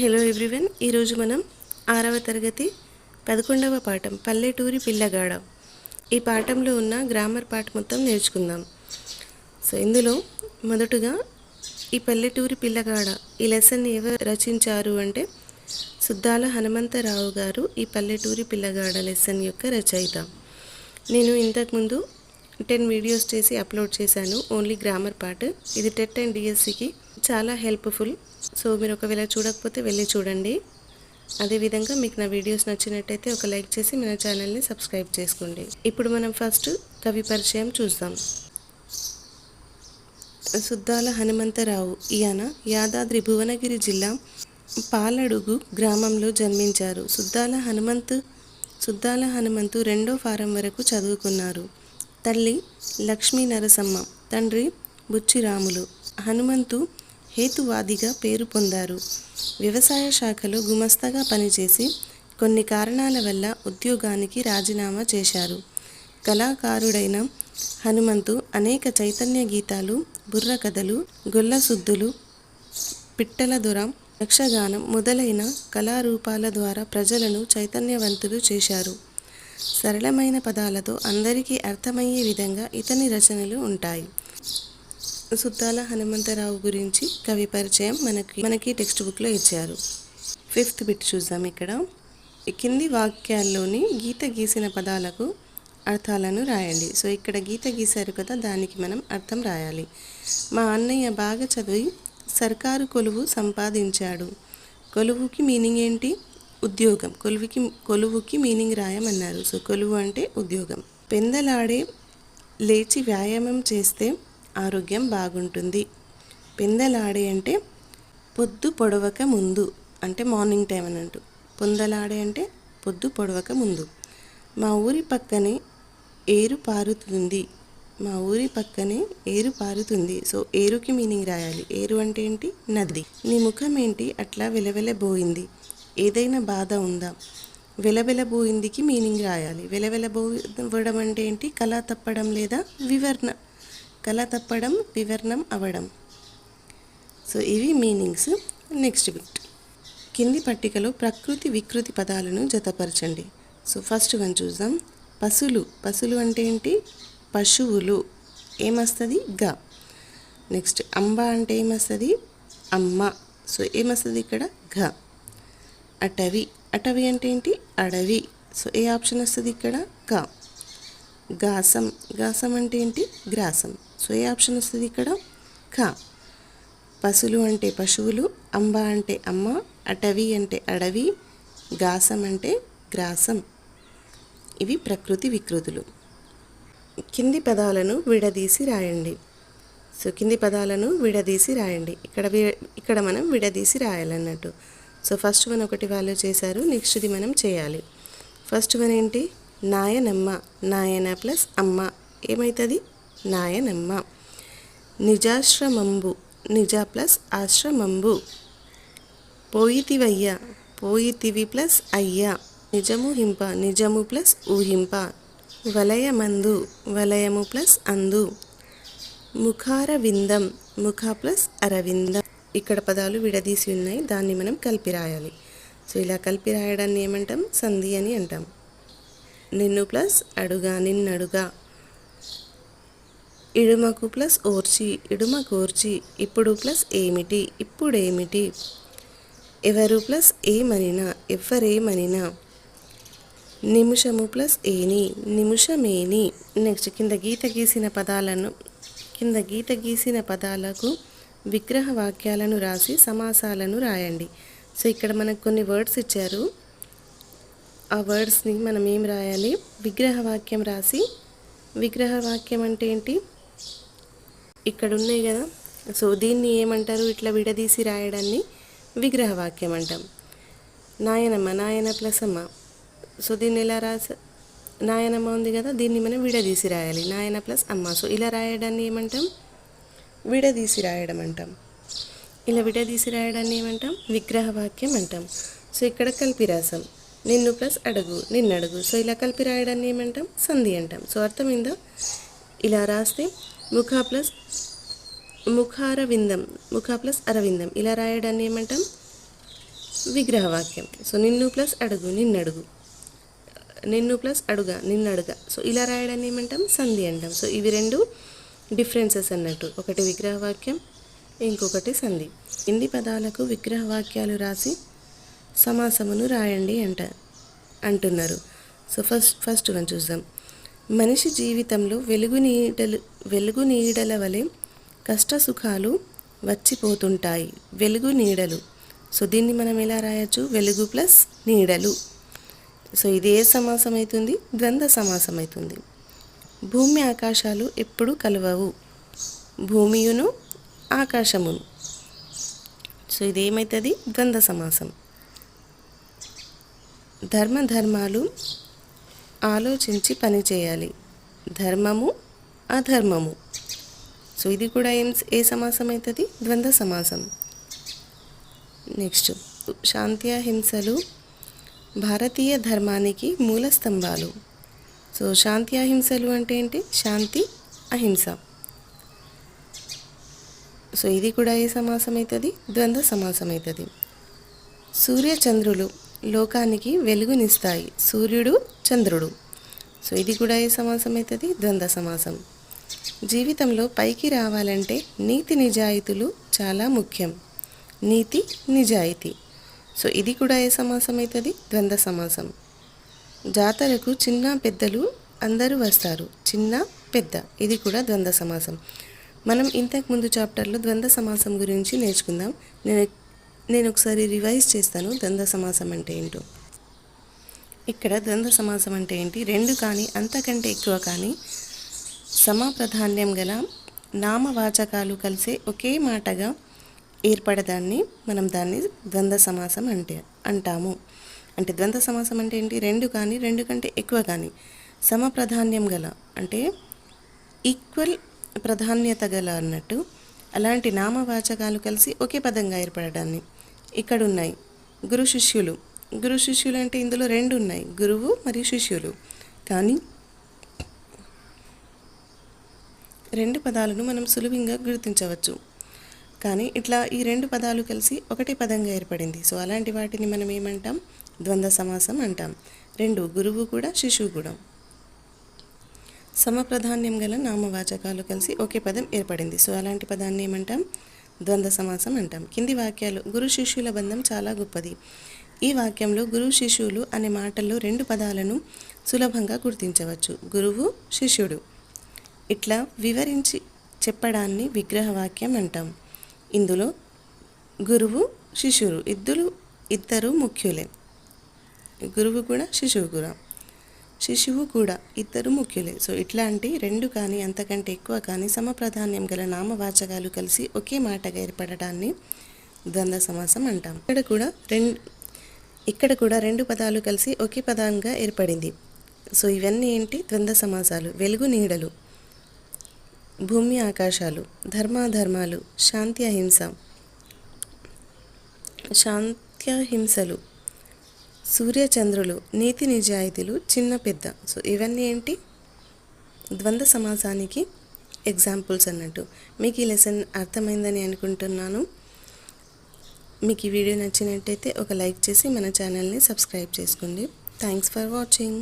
Hello everyone, ఈరోజు మనం 6వ తరగతి 11వ పాఠం పల్లెటూరి పిల్లగాడ ఈ పాఠంలో ఉన్న గ్రామర్ పార్ట్ మొత్తం నేర్చుకుందాం. సో ఇందులో మొదటగా ఈ పల్లెటూరి పిల్లగాడ ఈ లెసన్ని ఎవరు రచించారు అంటే సుద్దాల హనుమంతరావు గారు ఈ పల్లెటూరి పిల్లగాడ లెసన్ యొక్క రచయిత. నేను ఇంతకుముందు 10 వీడియోస్ చేసి అప్లోడ్ చేశాను, ఓన్లీ గ్రామర్ పార్ట్. ఇది టెట్ అండ్ డిఎస్సికి చాలా హెల్ప్ఫుల్. సో మీరు ఒకవేళ చూడకపోతే వెళ్ళి చూడండి. అదేవిధంగా మీకు నా వీడియోస్ నచ్చినట్టయితే ఒక లైక్ చేసి మన ఛానల్ని సబ్స్క్రైబ్ చేసుకోండి. ఇప్పుడు మనం ఫస్ట్ కవి పరిచయం చూద్దాం. సుద్దాల హనుమంతరావు ఈయన యాదాద్రి భువనగిరి జిల్లా పాలడుగు గ్రామంలో జన్మించారు. సుద్దాల హనుమంతు 2వ ఫారం వరకు చదువుకున్నారు. తల్లి లక్ష్మీ నరసమ్మ, తండ్రి బుచ్చిరాములు. హనుమంతు హేతువాదిగా పేరు పొందారు. వ్యవసాయ శాఖలో గుమస్తాగా పనిచేసి కొన్ని కారణాల వల్ల ఉద్యోగానికి రాజీనామా చేశారు. కళాకారుడైన హనుమంతు అనేక చైతన్య గీతాలు, బుర్ర కథలు, గొల్లసుద్దులు, పిట్టల దొర, యక్షగానం మొదలైన కళారూపాల ద్వారా ప్రజలను చైతన్యవంతులు చేశారు. సరళమైన పదాలతో అందరికీ అర్థమయ్యే విధంగా ఇతని రచనలు ఉంటాయి. సుద్దాల హనుమంతరావు గురించి కవి పరిచయం మనకి టెక్స్ట్ బుక్లో ఇచ్చారు. 5th బిట్ చూద్దాం. ఇక్కడ కింది వాక్యాల్లోని గీత గీసిన పదాలకు అర్థాలను రాయండి. సో ఇక్కడ గీత గీశారు కదా, దానికి మనం అర్థం రాయాలి. మా అన్నయ్య బాగా చదివి సర్కారు కొలువు సంపాదించాడు. కొలువుకి మీనింగ్ ఏంటి? ఉద్యోగం. కొలువుకి మీనింగ్ రాయమన్నారు. సో కొలువు అంటే ఉద్యోగం. పెందలాడే లేచి వ్యాయామం చేస్తే ఆరోగ్యం బాగుంటుంది. పెందలాడే అంటే పొద్దు పొడవక ముందు, అంటే మార్నింగ్ టైం అన్నట్టు. పొందలాడే అంటే పొద్దు పొడవక ముందు. మా ఊరి పక్కనే ఏరు పారుతుంది. మా ఊరి పక్కనే ఏరు పారుతుంది. సో ఏరుకి మీనింగ్ రాయాలి. ఏరు అంటే ఏంటి? నది. నీ ముఖం ఏంటి అట్లా వెలవెలబోయింది? ఏదైనా బాధ ఉందా? వెలవెలబోయిందికి మీనింగ్ రాయాలి. వెలవెలబోవడం అంటే ఏంటి? కళ తప్పడం లేదా వివరణ. కళ తప్పడం, వివరణం అవ్వడం. సో ఇవి మీనింగ్స్. Next bit. కింది పట్టికలో ప్రకృతి వికృతి పదాలను జతపరచండి. సో ఫస్ట్ వన్ చూద్దాం. పశులు అంటే ఏంటి? పశువులు. ఏమొస్తుంది? గా. నెక్స్ట్ అంబ అంటే ఏమొస్తుంది? అమ్మ. సో ఏమొస్తుంది ఇక్కడ? ఘ. అటవి అంటే ఏంటి? అడవి. సో ఏ ఆప్షన్ వస్తుంది ఇక్కడ? కా. గాసం అంటే ఏంటి? గ్రాసం. సో ఏ ఆప్షన్ వస్తుంది ఇక్కడ? ఖ. పశువులు అంటే పశువులు, అంబ అంటే అమ్మ, అటవి అంటే అడవి, గాసం అంటే గ్రాసం. ఇవి ప్రకృతి వికృతులు. కింది పదాలను విడదీసి రాయండి. సో కింది పదాలను విడదీసి రాయండి. ఇక్కడ మనం విడదీసి రాయాలన్నట్టు. సో ఫస్ట్ వన్ ఒకటి వాళ్ళు చేశారు, నెక్స్ట్ది మనం చేయాలి. ఫస్ట్ వన్ ఏంటి? నాయనమ్మ. నాయన ప్లస్ అమ్మ ఏమవుతుంది? నాయనమ్మ. నిజాశ్రమంబు. నిజ ప్లస్ ఆశ్రమంబు. పోయితివయ్య. పోయితివి ప్లస్ అయ్య. నిజము హింప. నిజము ప్లస్ ఊహింప. వలయమందు. వలయము ప్లస్ అందు. ముఖారవిందం. ముఖ ప్లస్ అరవిందం. ఇక్కడ పదాలు విడదీసి ఉన్నాయి, దాన్ని మనం కలిపి రాయాలి. సో ఇలా కలిపి రాయడాన్ని ఏమంటాం? సంధి అని అంటాం. నిన్ను ప్లస్ అడుగా. నిన్నడుగా. ఇడుమకు ప్లస్ ఓర్చి. ఇడుమకోర్చి. ఇప్పుడు ప్లస్ ఏమిటి? ఇప్పుడేమిటి. ఎవరు ప్లస్ ఏమనినా. ఎవ్వరేమనినా. నిమిషము ప్లస్ ఏని. నిమిషమేని. నెక్స్ట్ కింద గీత గీసిన పదాలకు విగ్రహ వాక్యాలను రాసి సమాసాలను రాయండి. సో ఇక్కడ మనకు కొన్ని వర్డ్స్ ఇచ్చారు. ఆ వర్డ్స్ని మనం ఏం రాయాలి? విగ్రహ వాక్యం రాసి, విగ్రహ వాక్యం అంటే ఏంటి? ఇక్కడ ఉన్నాయి కదా. సో దీన్ని ఏమంటారు? ఇట్లా విడదీసి రాయడాన్ని విగ్రహ వాక్యం అంటాం. నాయనమ్మ. నాయన ప్లస్ అమ్మ. సో దీన్ని ఎలా నాయనమ్మ ఉంది కదా, దీన్ని మనం విడదీసి రాయాలి. నాయన ప్లస్ అమ్మ. సో ఇలా రాయడాన్ని ఏమంటాం? విడదీసి రాయడం అంటాం. ఇలా విడదీసి రాయడాన్ని ఏమంటాం? విగ్రహ వాక్యం అంటాం. సో ఇక్కడ కలిపి రాసాం. నిన్ను ప్లస్ అడుగు. నిన్నడుగు. సో ఇలా కలిపి రాయడాన్ని ఏమంటాం? సంధి అంటాం. సో అర్థమైందా? ఇలా రాస్తే ముఖారవిందం. ముఖ ప్లస్ అరవిందం. ఇలా రాయడాన్ని ఏమంటాం? విగ్రహవాక్యం. సో నిన్ను ప్లస్ అడుగు నిన్నడుగు, నిన్ను ప్లస్ అడుగా నిన్నడుగా. సో ఇలా రాయడాన్ని ఏమంటాం? సంధి అంటాం. సో ఇవి రెండు డిఫరెన్సెస్ అన్నట్టు, ఒకటి విగ్రహవాక్యం, ఇంకొకటి సంధి. కింది పదాలకు విగ్రహవాక్యాలు రాసి సమాసమును రాయండి అంటున్నారు. సో ఫస్ట్ వన్ చూద్దాం. మనిషి జీవితంలో వెలుగు నీడల వలె కష్ట సుఖాలు వచ్చిపోతుంటాయి. వెలుగు నీడలు. సో దీన్ని మనం ఎలా రాయొచ్చు? వెలుగు ప్లస్ నీడలు. సో ఇది ఏ సమాసం అవుతుంది? ద్వంద్వ సమాసం అవుతుంది. భూమి ఆకాశాలు ఎప్పుడు కలవవు. భూమియును ఆకాశమును. సో ఇది ఏమవుతుంది? ద్వంద్వ సమాసం. ధర్మాలు ఆలోచించి పని చేయాలి. ధర్మము అధర్మము. సో ఇది కూడా ఏ సమాసం అవుతుంది? ద్వంద్వ సమాసం. నెక్స్ట్, శాంతి అహింసలు భారతీయ ధర్మానికి మూల స్తంభాలు. సో శాంతి అహింసలు అంటే ఏంటి? శాంతి అహింస. సో ఇది కూడా ఏ సమాసం అవుతుంది? ద్వంద్వ సమాసం అవుతుంది. సూర్య చంద్రులు లోకానికి వెలుగునిస్తాయి. సూర్యుడు చంద్రుడు. సో ఇది కూడా ఏ సమాసం అవుతుంది? ద్వంద్వ సమాసం. జీవితంలో పైకి రావాలంటే నీతి నిజాయితీలు చాలా ముఖ్యం. నీతి నిజాయితీ. సో ఇది కూడా ఏ సమాసం అవుతుంది? ద్వంద్వ సమాసం. జాతరకు చిన్న పెద్దలు అందరూ వస్తారు. చిన్న పెద్ద. ఇది కూడా ద్వంద్వ సమాసం. మనం ఇంతకుముందు చాప్టర్లో ద్వంద్వ సమాసం గురించి నేర్చుకుందాం. నేను ఒకసారి రివైజ్ చేస్తాను ద్వంద్వ సమాసం అంటే ఏంటో. ఇక్కడ ద్వంద్వ సమాసం అంటే ఏంటి? రెండు కానీ అంతకంటే ఎక్కువ కానీ సమప్రాధాన్యం గల నామవాచకాలు కలిసే ఒకే మాటగా ఏర్పడదాన్ని మనం దాన్ని ద్వంద్వ సమాసం అంటాము. అంటే ద్వంద్వ సమాసం అంటే ఏంటి? రెండు కానీ రెండు కంటే ఎక్కువ కానీ సమప్రాధాన్యం గల అంటే ఈక్వల్ ప్రాధాన్యత గల అన్నట్టు అలాంటి నామవాచకాలు కలిసి ఒకే పదంగా ఏర్పడడాన్ని. ఇక్కడ ఉన్నాయి గురు శిష్యులు. గురు శిష్యులు అంటే ఇందులో రెండు ఉన్నాయి, గురువు మరియు శిష్యులు. కానీ రెండు పదాలను మనం సులభంగా గుర్తించవచ్చు. కానీ ఇట్లా ఈ రెండు పదాలు కలిసి ఒకటే పదంగా ఏర్పడింది. సో అలాంటి వాటిని మనం ఏమంటాం? ద్వంద్వ సమాసం అంటాం. రెండు, గురువు కూడా శిశువు కూడా. సమప్రాధాన్యం గల నామవాచకాలు కలిసి ఒకే పదం ఏర్పడింది. సో అలాంటి పదాన్ని ఏమంటాం? ద్వంద్వ సమాసం అంటాం. కింది వాక్యాలు. గురు శిష్యుల బంధం చాలా గొప్పది. ఈ వాక్యంలో గురు శిష్యులు అనే మాటల్లో రెండు పదాలను సులభంగా గుర్తించవచ్చు. గురువు, శిష్యుడు. ఇట్లా వివరించి చెప్పడాన్ని విగ్రహవాక్యం అంటాం. ఇందులో గురువు శిష్యుడు ఇద్దరు ముఖ్యులే. గురువు కూడా శిశువు కూడా ఇద్దరు ముఖ్యులే. సో ఇట్లాంటి రెండు కానీ అంతకంటే ఎక్కువ కానీ సమప్రాధాన్యం గల నామవాచకాలు కలిసి ఒకే మాటగా ఏర్పడటాన్ని ద్వంద్వ సమాసం అంటాం. ఇక్కడ కూడా రెండు పదాలు కలిసి ఒకే పదంగా ఏర్పడింది. సో ఇవన్నీ ఏంటి? ద్వంద్వ సమాసాలు. వెలుగు నీడలు, భూమి ఆకాశాలు, ధర్మాధర్మాలు, శాంతి అహింసలు, సూర్యచంద్రులు, నీతి నిజాయితీలు, చిన్న పెద్ద. సో ఇవన్నీ ఏంటి? ద్వంద్వ సమాసానికి ఎగ్జాంపుల్స్ అన్నట్టు. మీకు ఈ లెసన్ అర్థమైందని అనుకుంటున్నాను. మీకు ఈ వీడియో నచ్చినట్టయితే ఒక లైక్ చేసి మన ఛానల్ని సబ్స్క్రైబ్ చేసుకోండి. Thanks for watching.